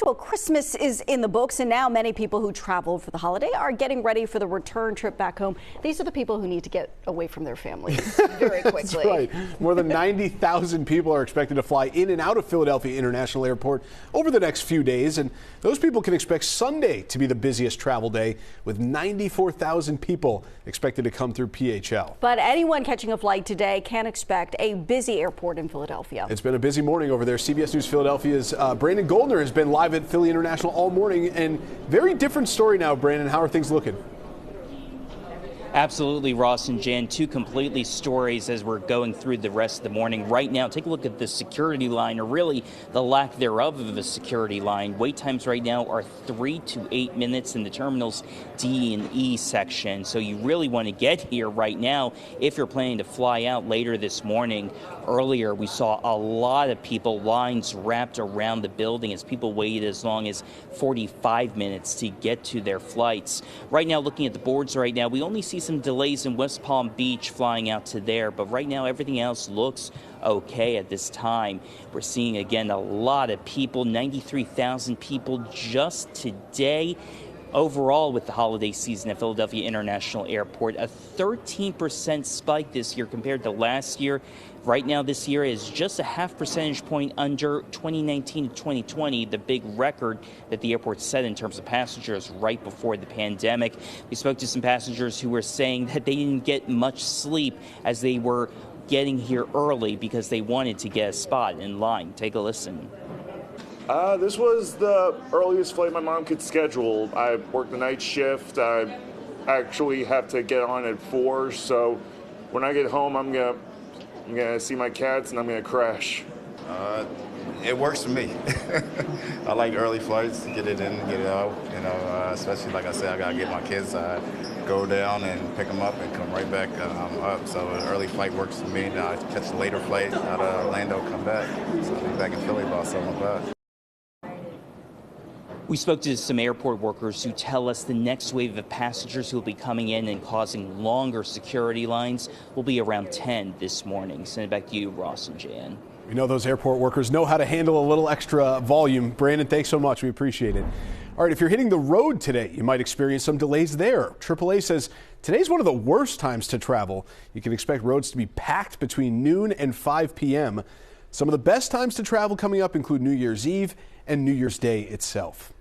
Well, Christmas is in the books, and now many people who travel for the holiday are getting ready for the return trip back home. These are the people who need to get away from their families very quickly. That's right. More than 90,000 people are expected to fly in and out of Philadelphia International Airport over the next few days, and those people can expect Sunday to be the busiest travel day, with 94,000 people expected to come through PHL. But anyone catching a flight today can expect a busy airport in Philadelphia. It's been a busy morning over there. CBS News Philadelphia's Brandon Goldner has been live at Philly International all morning, and very different story now. Brandon, how are things looking? Absolutely, Ross and Jan, two completely stories as we're going through the rest of the morning. Right now, take a look at the security line, or really the lack thereof of a security line. Wait times right now are 3 to 8 minutes in the terminals D and E section. So you really want to get here right now if you're planning to fly out later this morning. Earlier, we saw a lot of people, lines wrapped around the building as people waited as long as 45 minutes to get to their flights. Right now, looking at the boards right now, we only see some delays in West Palm Beach flying out to there, but right now everything else looks okay at this time. We're seeing again a lot of people, 93,000 people just today. Overall, with the holiday season at Philadelphia International Airport, a 13% spike this year compared to last year. Right now, this year is just a half percentage point under 2019 to 2020, the big record that the airport set in terms of passengers right before the pandemic. We spoke to some passengers who were saying that they didn't get much sleep as they were getting here early because they wanted to get a spot in line. Take a listen. This was the earliest flight my mom could schedule. I work the night shift. I actually have to get on at 4, so when I get home, I'm gonna see my cats and I'm gonna crash. It works for me. I like early flights, get it in, get it out. Especially like I said, I gotta get my kids. Go down and pick them up and come right back up. So an early flight works for me. Now I catch a later flight out of Orlando, come back. So I'll be back in Philly about 7 o'clock. We spoke to some airport workers who tell us the next wave of passengers who will be coming in and causing longer security lines will be around 10 this morning. Send it back to you, Ross and Jan. We know those airport workers know how to handle a little extra volume. Brandon, thanks so much. We appreciate it. All right, if you're hitting the road today, you might experience some delays there. AAA says today's one of the worst times to travel. You can expect roads to be packed between noon and 5 p.m. Some of the best times to travel coming up include New Year's Eve and New Year's Day itself.